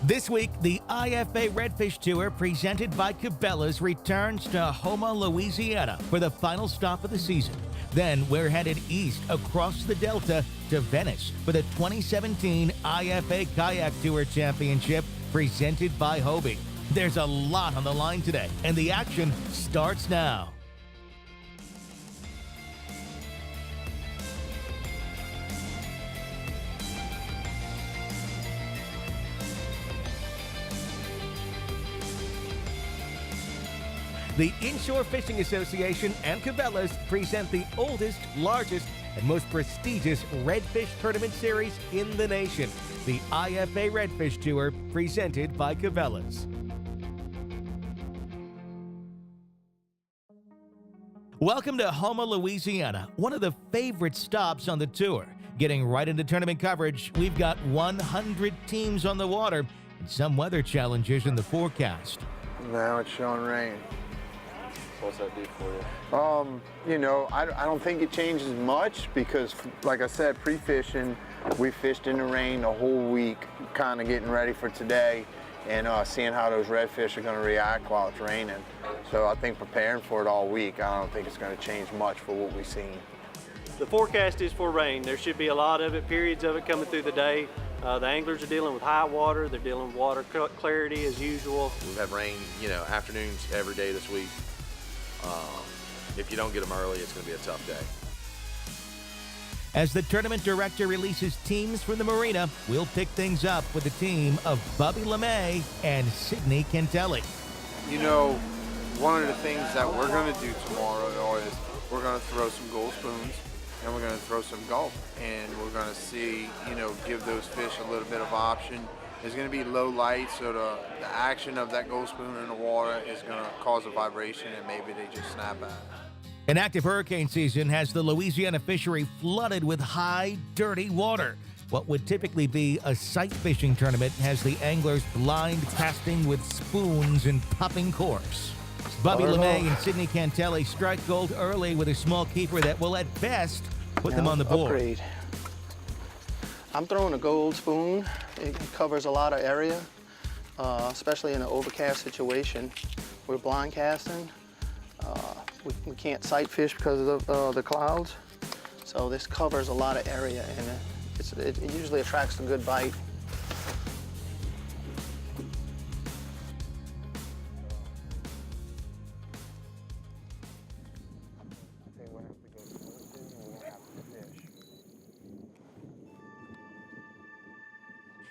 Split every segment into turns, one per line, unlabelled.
This week, the IFA Redfish Tour, presented by Cabelas, returns to Houma, Louisiana for the final stop of the season. Then we're headed east across the Delta to Venice for the 2017 IFA Kayak Tour Championship, presented by Hobie. There's a lot on the line today, and the action starts now. The Inshore Fishing Association and Cabelas present the oldest, largest, and most prestigious redfish tournament series in the nation, the IFA Redfish Tour, presented by Cabelas. Welcome to Houma, Louisiana, one of the favorite stops on the tour. Getting right into tournament coverage, we've got 100 teams on the water and some weather challenges in the forecast.
Now it's showing rain.
What's that do for you?
You know, I don't think it changes much because, like I said, pre-fishing, we fished in the rain the whole week, kind of getting ready for today and seeing how those redfish are going to react while it's raining. So I think preparing for it all week, I don't think it's going to change much for what we've seen.
The forecast is for rain. There should be a lot of it, periods of it coming through the day. The anglers are dealing with high water. They're dealing with water clarity as usual.
We've had rain, afternoons every day this week. If you don't get them early, it's going to be a tough day.
As the tournament director releases teams from the marina, we'll pick things up with the team of Bubby LeMay and Sydney Cantelli.
You know, one of the things that we're going to do tomorrow is we're going to throw some gold spoons and we're going to throw some gulp, and we're going to see, give those fish a little bit of option. There's going to be low light, so the action of that gold spoon in the water is going to cause a vibration, and maybe they just snap at it.
An active hurricane season has the Louisiana fishery flooded with high, dirty water. What would typically be a sight fishing tournament has the anglers blind casting with spoons and popping corks. Bubby LeMay and Sydney Cantelli strike gold early with a small keeper that will at best put them on the board.
Upgrade. I'm throwing a gold spoon. It covers a lot of area, especially in an overcast situation. We're blind casting. We can't sight fish because of the clouds. So this covers a lot of area, and it usually attracts a good bite.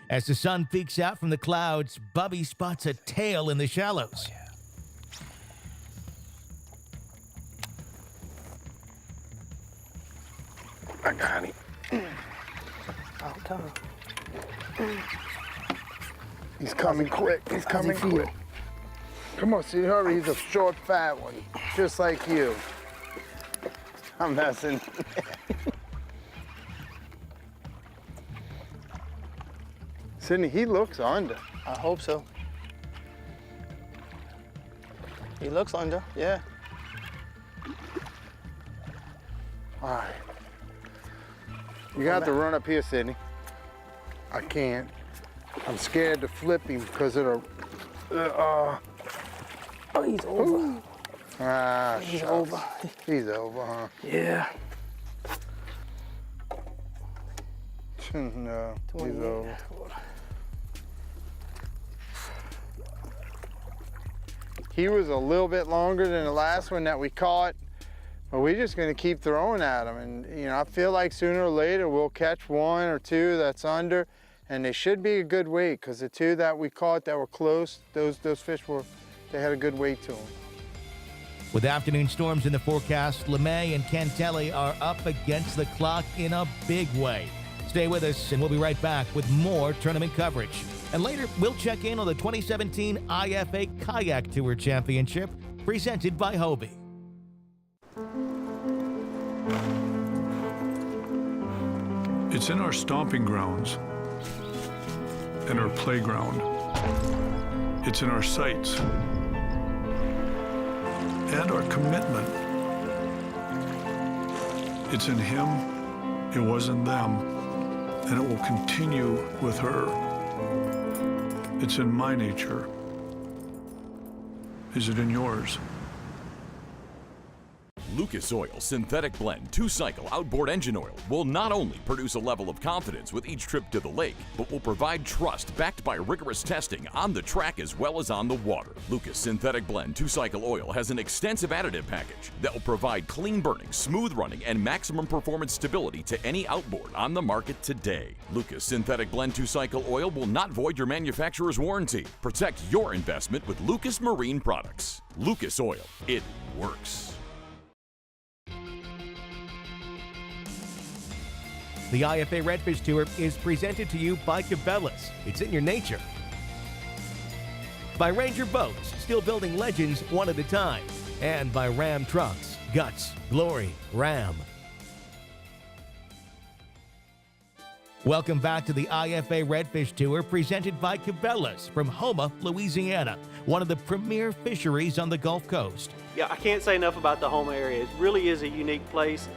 As the sun peeks out from the clouds, Bubby spots a tail in the shallows.
I got him.
Out time.
He's coming quick. He's coming quick. Come on, see, hurry. He's a short, fat one, just like you. I'm messing. Sydney, he looks under.
I hope so. He looks under, yeah.
All right. You got to run up here, Sydney. I can't. I'm scared to flip him because it'll.
Oh, he's over.
He's
shucks. Over.
He's over, huh?
Yeah.
No, he's over. He was a little bit longer than the last one that we caught, but we're just going to keep throwing at him. And, I feel like sooner or later we'll catch one or two that's under, and they should be a good weight because the two that we caught that were close, those fish they had a good weight to them.
With afternoon storms in the forecast, LeMay and Cantelli are up against the clock in a big way. Stay with us, and we'll be right back with more tournament coverage. And later, we'll check in on the 2017 IFA Kayak Tour Championship, presented by Hobie.
It's in our stomping grounds and our playground. It's in our sights and our commitment. It's in him, it was in them, and it will continue with her. It's in my nature. Is it in yours?
Lucas Oil Synthetic Blend 2-Cycle Outboard Engine Oil will not only produce a level of confidence with each trip to the lake, but will provide trust backed by rigorous testing on the track as well as on the water. Lucas Synthetic Blend 2-Cycle Oil has an extensive additive package that will provide clean burning, smooth running, and maximum performance stability to any outboard on the market today. Lucas Synthetic Blend 2-Cycle Oil will not void your manufacturer's warranty. Protect your investment with Lucas Marine Products. Lucas Oil, it works.
The IFA Redfish Tour is presented to you by Cabelas. It's in your nature. By Ranger Boats, still building legends one at a time. And by Ram Trucks, guts, glory, Ram. Welcome back to the IFA Redfish Tour presented by Cabelas from Houma, Louisiana, one of the premier fisheries on the Gulf Coast.
Yeah, I can't say enough about the Houma area. It really is a unique place.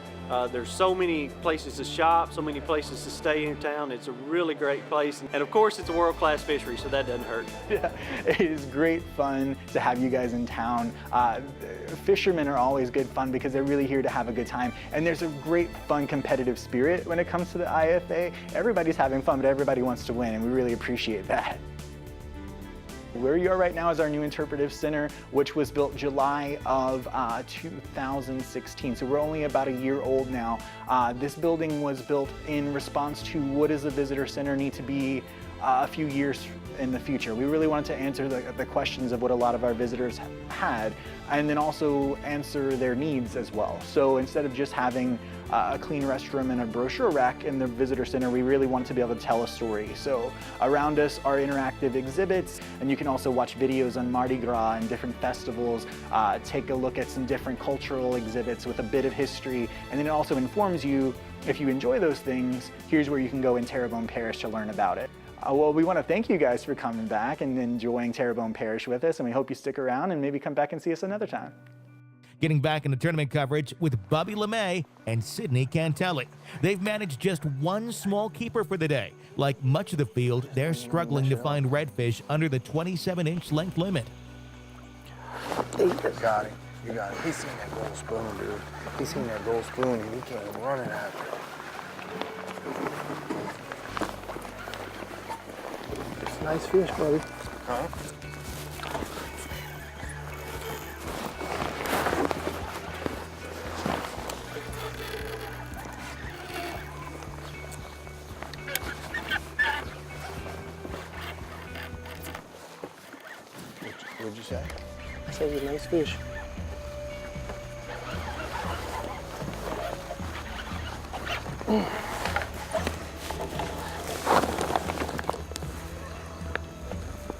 There's so many places to shop, so many places to stay in town. It's a really great place. And of course, it's a world-class fishery, so that doesn't hurt.
Yeah, it is great fun to have you guys in town. Fishermen are always good fun because they're really here to have a good time. And there's a great, fun, competitive spirit when it comes to the IFA. Everybody's having fun, but everybody wants to win, and we really appreciate that. Where you are right now is our new interpretive center, which was built July of 2016. So we're only about a year old now. This building was built in response to what does a visitor center need to be a few years in the future. We really wanted to answer the questions of what a lot of our visitors had, and then also answer their needs as well. So instead of just having a clean restroom and a brochure rack in the visitor center, we really wanted to be able to tell a story. So around us are interactive exhibits, and you can also watch videos on Mardi Gras and different festivals, take a look at some different cultural exhibits with a bit of history, and then it also informs you, if you enjoy those things, here's where you can go in Terrebonne Parish to learn about it. Well, we want to thank you guys for coming back and enjoying Terrebonne Parish with us, and we hope you stick around and maybe come back and see us another time.
Getting back into tournament coverage with Bobby LeMay and Sydney Cantelli. They've managed just one small keeper for the day. Like much of the field, they're struggling to find redfish under the 27-inch length limit.
You got him. You got him. He's seen that gold spoon, dude. He's seen that gold spoon, and he came running after it.
It's a nice fish, buddy.
Huh? What'd you say?
I said it's a nice fish.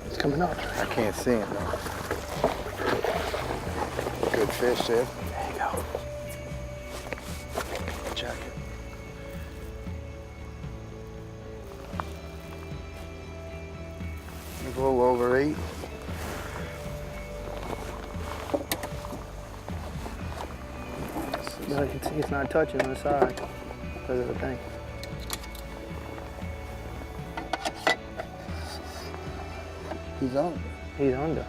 It's coming up.
I can't see him though. Good fish, Sid.
There you go.
Check it. A little over 8.
No, it's not touching the side because of the thing.
He's under.
He's under.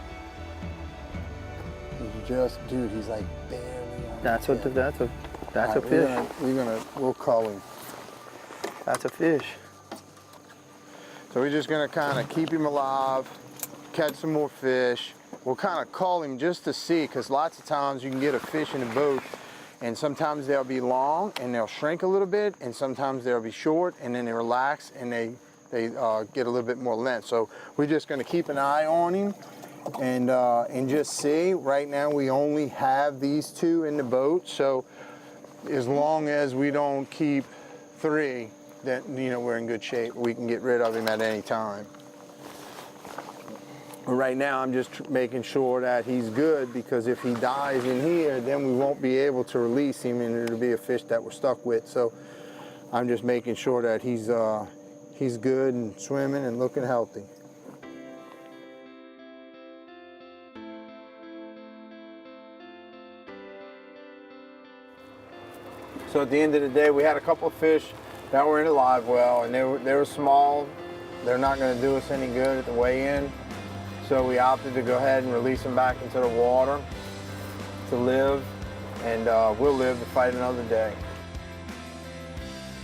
He's just, dude, he's like barely on.
That's what. That's a
Alright,
fish.
We'll call him.
That's a fish.
So we're just gonna kind of keep him alive, catch some more fish. We'll kind of call him just to see, because lots of times you can get a fish in a boat, and sometimes they'll be long and they'll shrink a little bit, and sometimes they'll be short and then they relax and they get a little bit more length. So we're just gonna keep an eye on him and just see. Right now we only have these 2 in the boat, so as long as we don't keep 3, then we're in good shape. We can get rid of him at any time. Right now I'm just making sure that he's good, because if he dies in here, then we won't be able to release him and it'll be a fish that we're stuck with. So I'm just making sure that he's good and swimming and looking healthy. So at the end of the day, we had a couple of fish that were in a live well, and they were small, they're not going to do us any good at the weigh-in. So we opted to go ahead and release them back into the water to live, and we'll live to fight another day.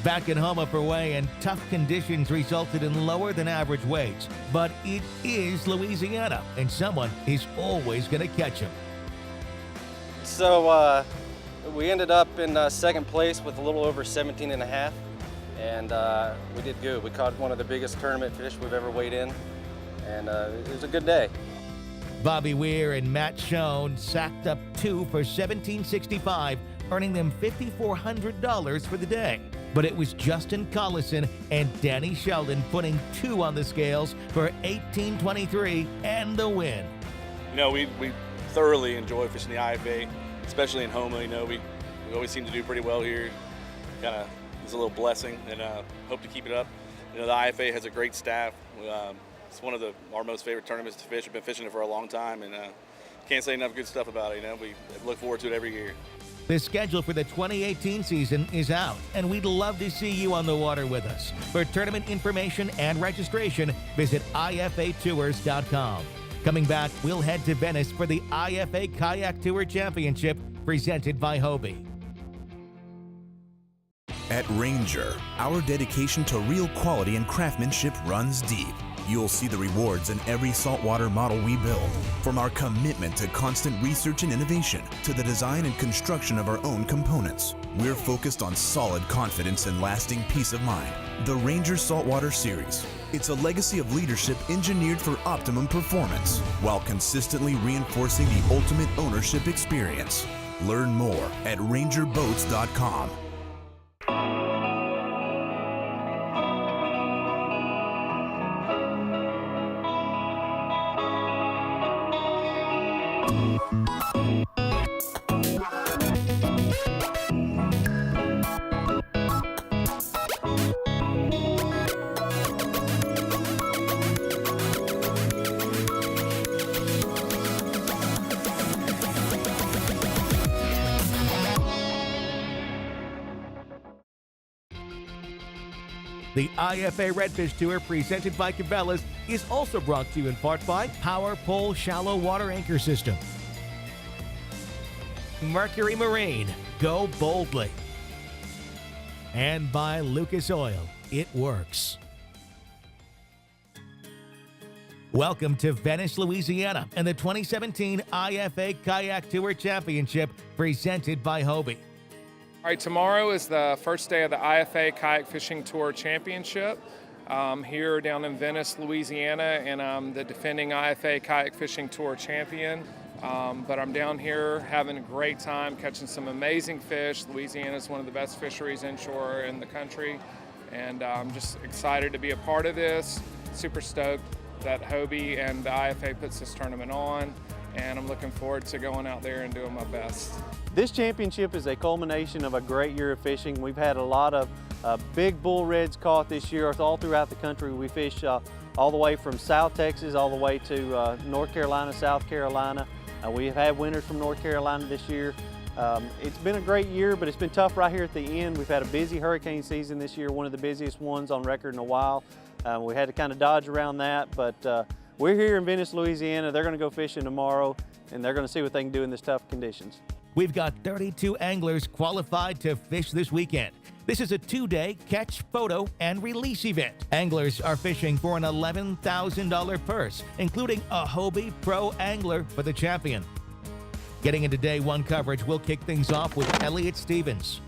Back in Houma for weigh-in, tough conditions resulted in lower than average weights. But it is Louisiana, and someone is always going to catch them.
So we ended up in second place with a little over 17 and a half, and we did good. We caught one of the biggest tournament fish we've ever weighed in, and it was a good day.
Bobby Weir and Matt Schoen sacked up 2 for $17.65, earning them $5,400 for the day. But it was Justin Collison and Danny Sheldon putting 2 on the scales for $18.23 and the win.
You know, we thoroughly enjoy fishing the IFA, especially in Houma. You know, we always seem to do pretty well here. Kind of is a little blessing, and hope to keep it up. You know, the IFA has a great staff. It's one of our most favorite tournaments to fish. We've been fishing it for a long time, and can't say enough good stuff about it. You know, we look forward to it every year.
The schedule for the 2018 season is out, and we'd love to see you on the water with us. For tournament information and registration, visit ifatours.com. Coming back, we'll head to Venice for the IFA Kayak Tour Championship, presented by Hobie.
At Ranger, our dedication to real quality and craftsmanship runs deep. You'll see the rewards in every saltwater model we build, from our commitment to constant research and innovation to the design and construction of our own components. We're focused on solid confidence and lasting peace of mind. The Ranger Saltwater Series. It's a legacy of leadership engineered for optimum performance, while consistently reinforcing the ultimate ownership experience. Learn more at rangerboats.com.
The IFA Redfish Tour, presented by Cabelas, is also brought to you in part by Power Pole Shallow Water Anchor System, Mercury Marine, go boldly, and by Lucas Oil, it works. Welcome to Venice, Louisiana, and the 2017 IFA Kayak Tour Championship, presented by Hobie.
All right, tomorrow is the first day of the IFA Kayak Fishing Tour Championship here down in Venice, Louisiana, and I'm the defending IFA Kayak Fishing Tour champion. But I'm down here having a great time, catching some amazing fish. Louisiana is one of the best fisheries inshore in the country, and I'm just excited to be a part of this. Super stoked that Hobie and the IFA puts this tournament on, and I'm looking forward to going out there and doing my best.
This championship is a culmination of a great year of fishing. We've had a lot of big bull reds caught this year all throughout the country. We fish all the way from South Texas all the way to North Carolina, South Carolina. We've had winners from North Carolina this year. It's been a great year, but it's been tough right here at the end. We've had a busy hurricane season this year, one of the busiest ones on record in a while. We had to kind of dodge around that, but we're here in Venice, Louisiana. They're going to go fishing tomorrow, and they're going to see what they can do in this tough conditions.
We've got 32 anglers qualified to fish this weekend. This is a 2-day catch, photo, and release event. Anglers are fishing for an $11,000 purse, including a Hobie Pro Angler for the champion. Getting into day one coverage, we'll kick things off with Elliott Stevens.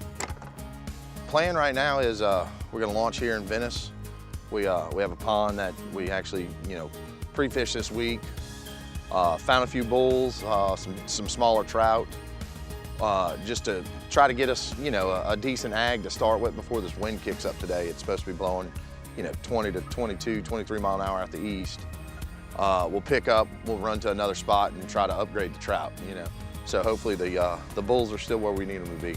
Plan right now is we're going to launch here in Venice. We have a pond that we actually, pre-fished this week. Found a few bulls, some smaller trout. Just to try to get us, a decent ag to start with before this wind kicks up today. It's supposed to be blowing, 20 to 22, 23 mile an hour out the east. We'll pick up, we'll run to another spot and try to upgrade the trout, So hopefully the bulls are still where we need them to be.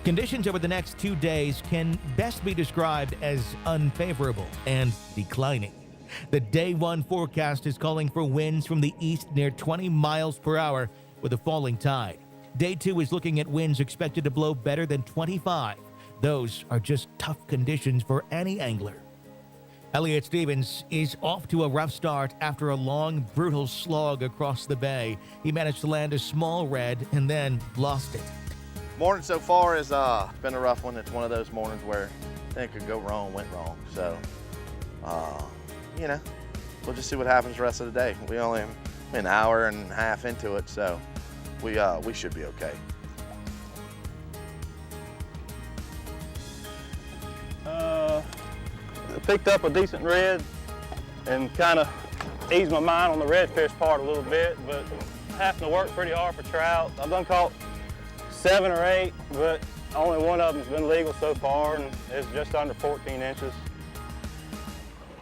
Conditions over the next 2 days can best be described as unfavorable and declining. The day one forecast is calling for winds from the east near 20 miles per hour with a falling tide. Day two is looking at winds expected to blow better than 25. Those are just tough conditions for any angler. Elliott Stevens is off to a rough start after a long, brutal slog across the bay. He managed to land a small red and then lost it.
Morning so far has been a rough one. It's one of those mornings where things could go wrong, went wrong. So, you know, we'll just see what happens the rest of the day. We only an hour and a half into it, so we should be okay.
Picked up a decent red and kind of eased my mind on the redfish part a little bit, but having to work pretty hard for trout. I've done caught 7 or 8, but only one of them's been legal so far, and it's just under 14 inches.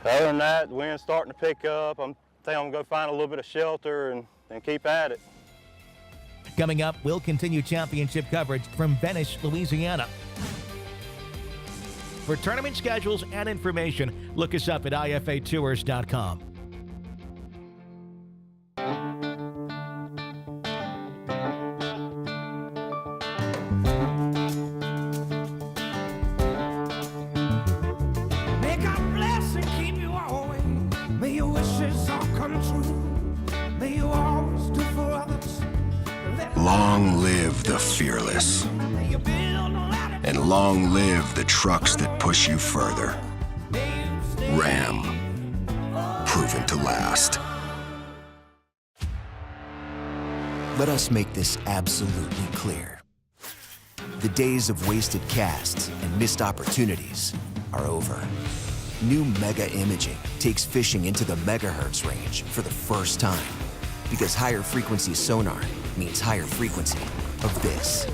Other than that, the wind's starting to pick up. I think I'm gonna go find a little bit of shelter and keep at it.
Coming up, we'll continue championship coverage from Venice, Louisiana. For tournament schedules and information, look us up at ifatours.com.
May God bless and keep you always. May your wishes all come true. May you always do for others.
Long live the fearless. And long live the trucks that push you further. Ram, proven to last.
Let us make this absolutely clear. The days of wasted casts and missed opportunities are over. New Mega Imaging takes fishing into the megahertz range for the first time, because higher frequency sonar means higher frequency of this.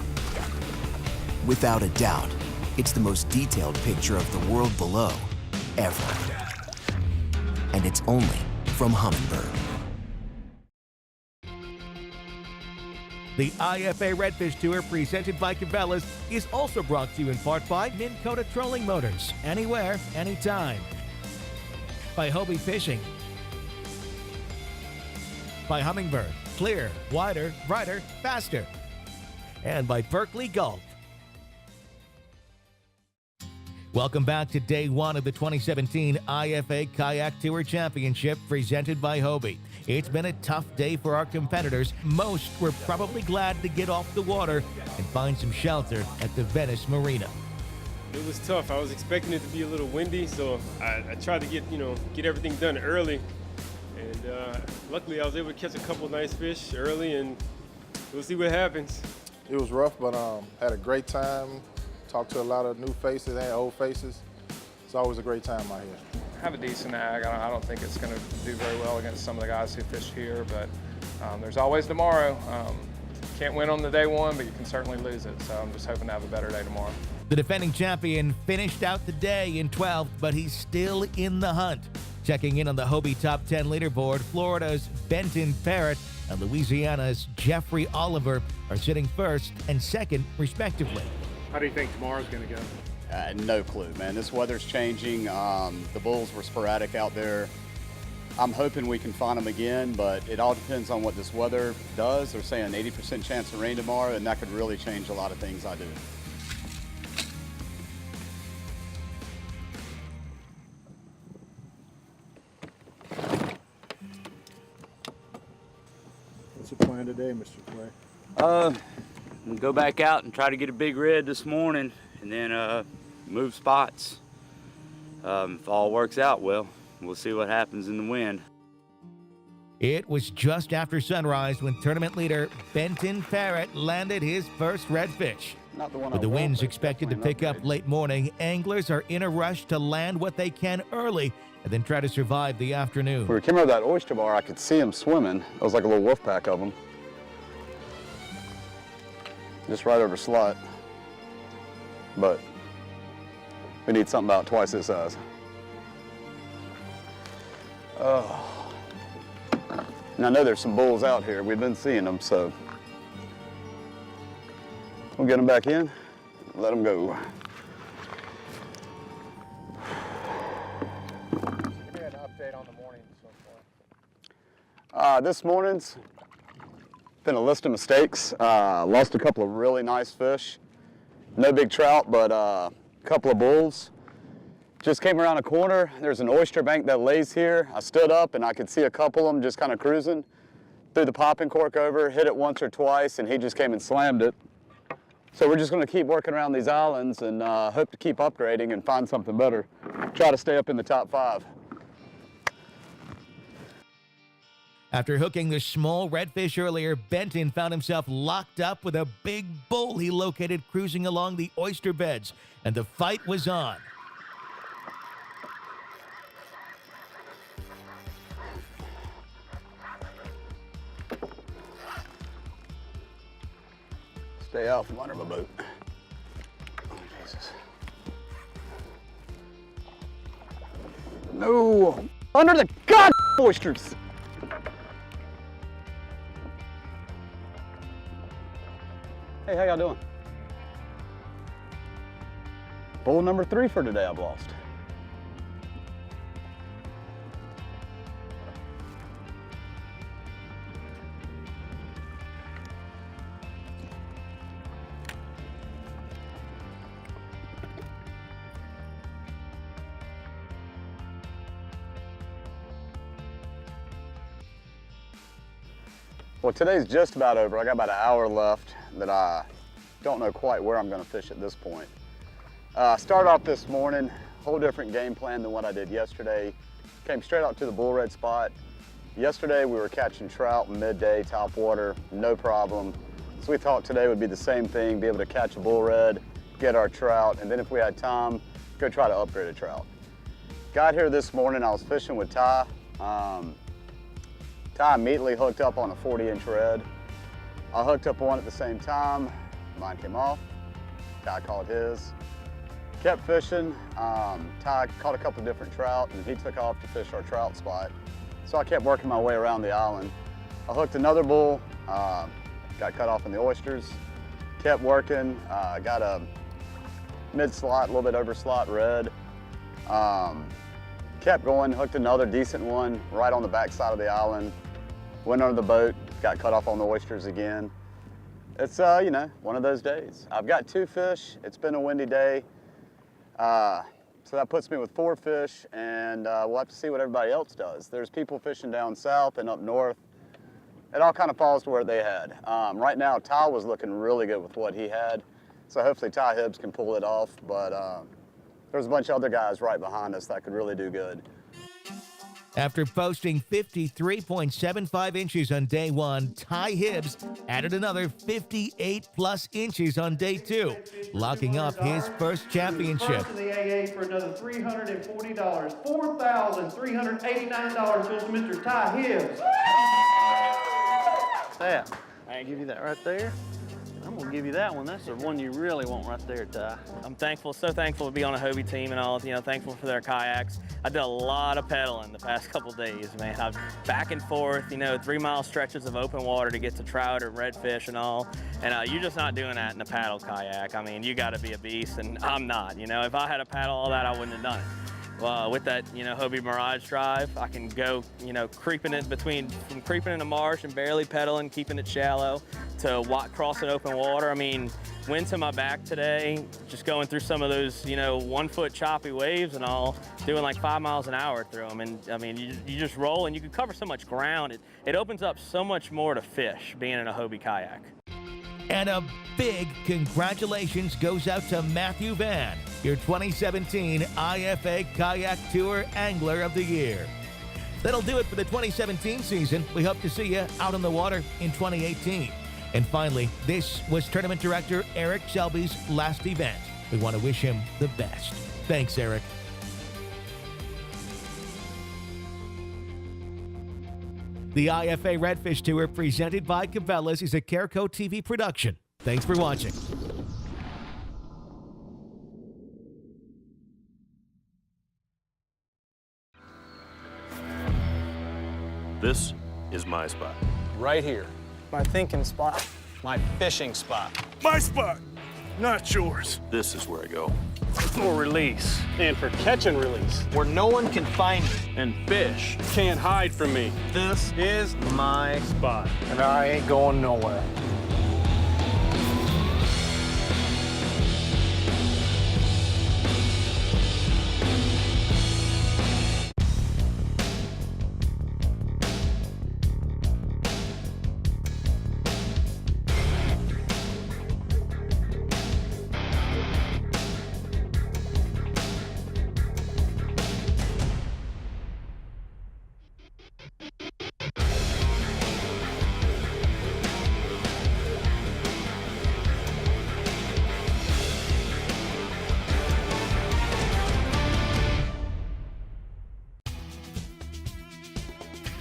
Without a doubt, it's the most detailed picture of the world below ever. And it's only from Humminbird.
The IFA Redfish Tour, presented by Cabelas, is also brought to you in part by Minn Kota Trolling Motors. Anywhere, anytime. By Hobie Fishing. By Humminbird. Clear, wider, brighter, faster. And by Berkeley Gulf. Welcome back to day one of the 2017 IFA Kayak Tour Championship, presented by Hobie. It's been a tough day for our competitors. Most were probably glad to get off the water and find some shelter at the Venice Marina.
It was tough. I was expecting it to be a little windy, so I tried to get everything done early. And luckily I was able to catch a couple nice fish early, and we'll see what happens.
It was rough, but had a great time. Talked to a lot of new faces and old faces. It's always a great time out here.
I have a decent ag. I don't think it's going to do very well against some of the guys who fish here, but there's always tomorrow. Can't win on the day one, but you can certainly lose it, so I'm just hoping to have a better day tomorrow.
The defending champion finished out the day in 12th, but he's still in the hunt. Checking in on the Hobie Top 10 leaderboard, Florida's Benton Parrott and Louisiana's Jeffrey Oliver are sitting first and second, respectively.
How do you think tomorrow's going to go?
No clue, man. This weather's changing. The bulls were sporadic out there. I'm hoping we can find them again, but it all depends on what this weather does. They're saying an 80% chance of rain tomorrow, and that could really change a lot of things I do.
What's the plan today, Mr. Clay?
Go back out and try to get a big red this morning, and then move spots. If all works out well, we'll see what happens in the wind.
It was just after sunrise when tournament leader Benton Parrott landed his first redfish. With the winds expected to pick up late morning, anglers are in a rush to land what they can early and then try to survive the afternoon.
When we came over that oyster bar, I could see them swimming. It was like a little wolf pack of them. Just right over slot. But we need something about twice this size. Oh. And I know there's some bulls out here. We've been seeing them, so we'll get them back in, let them go.
Give me an update on the morning so far.
This morning's been a list of mistakes. Lost a couple of really nice fish. No big trout, but a couple of bulls.
Just came around a corner. There's an oyster bank that lays here. I stood up and I could see a couple of them just kind of cruising. Threw the popping cork over, hit it once or twice, and he just came and slammed it. So we're just going to keep working around these islands and hope to keep upgrading and find something better. Try to stay up in the top 5.
After hooking the small redfish earlier, Benton found himself locked up with a big bull he located cruising along the oyster beds, and the fight was on.
Stay out from under my boat. Oh, Jesus. No! Under the god oysters! Hey, how y'all doing? Bull number 3 for today I've lost. Well, today's just about over. I got about an hour left that I don't know quite where I'm going to fish at this point. Started off this morning, whole different game plan than what I did yesterday. Came straight out to the bull red spot. Yesterday we were catching trout midday, top water, no problem. So we thought today would be the same thing, be able to catch a bull red, get our trout, and then if we had time, go try to upgrade a trout. Got here this morning, I was fishing with Ty. Ty immediately hooked up on a 40-inch red. I hooked up one at the same time. Mine came off. Ty caught his. Kept fishing. Ty caught a couple of different trout, and he took off to fish our trout spot. So I kept working my way around the island. I hooked another bull. Got cut off in the oysters. Kept working. Got a mid-slot, a little bit over slot red. Kept going, hooked another decent one right on the back side of the island. Went under the boat, got cut off on the oysters again. It's, you know, one of those days. I've got 2 fish. It's been a windy day. So that puts me with 4 fish, and we'll have to see what everybody else does. There's people fishing down south and up north. It all kind of falls to where they had. Right now, Ty was looking really good with what he had. So hopefully Ty Hibbs can pull it off, but there's a bunch of other guys right behind us that could really do good.
After posting 53.75 inches on day 1, Ty Hibbs added another 58+ inches on day 2, locking up his first championship.
First in the AA for another $340. $4,389 goes to Mr. Ty Hibbs.
Yeah, I give you that right there. I'm gonna give you that one. That's the one you really want right there, Ty.
I'm thankful, so thankful to be on a Hobie team and all, you know, thankful for their kayaks. I did a lot of pedaling the past couple days, man. I'm back and forth, you know, 3-mile stretches of open water to get to trout or redfish and all. And you're just not doing that in a paddle kayak. I mean, you gotta be a beast, and I'm not. You know, if I had a paddle all that, I wouldn't have done it. With that, you know, Hobie Mirage drive, I can go, you know, creeping in a marsh and barely pedaling, keeping it shallow, to crossing open water. I mean, wind to my back today, just going through some of those, you know, 1-foot choppy waves and all, doing like 5 miles an hour through them. And I mean, you just roll and you can cover so much ground. It opens up so much more to fish being in a Hobie kayak.
And a big congratulations goes out to Matthew Van, your 2017 IFA Kayak Tour Angler of the Year. That'll do it for the 2017 season. We hope to see you out on the water in 2018. And finally, this was Tournament Director Eric Shelby's last event. We want to wish him the best. Thanks, Eric. The IFA Redfish Tour presented by Cabelas is a Careco TV production. Thanks for watching.
This is my spot.
Right here. My thinking spot. My fishing spot.
My spot, not yours. This is where I go.
For release. And for catch and release. Where no one can find me. And fish can't hide from me. This is my spot.
And I ain't going nowhere.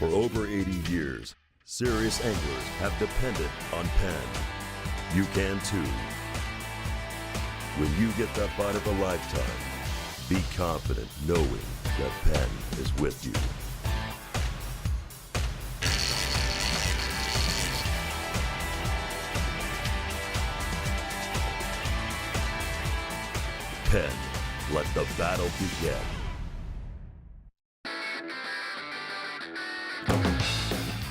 For over 80 years, serious anglers have depended on Penn. You can too. When you get that bite of a lifetime, be confident knowing that Penn is with you. Penn, let the battle begin.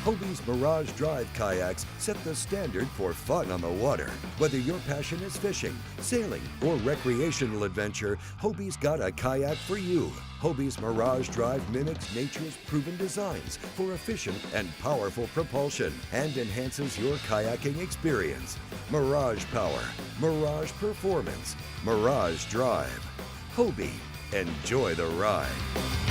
Hobie's Mirage Drive kayaks set the standard for fun on the water. Whether your passion is fishing, sailing, or recreational adventure, Hobie's got a kayak for you. Hobie's Mirage Drive mimics nature's proven designs for efficient and powerful propulsion and enhances your kayaking experience. Mirage Power, Mirage Performance, Mirage Drive. Hobie, enjoy the ride.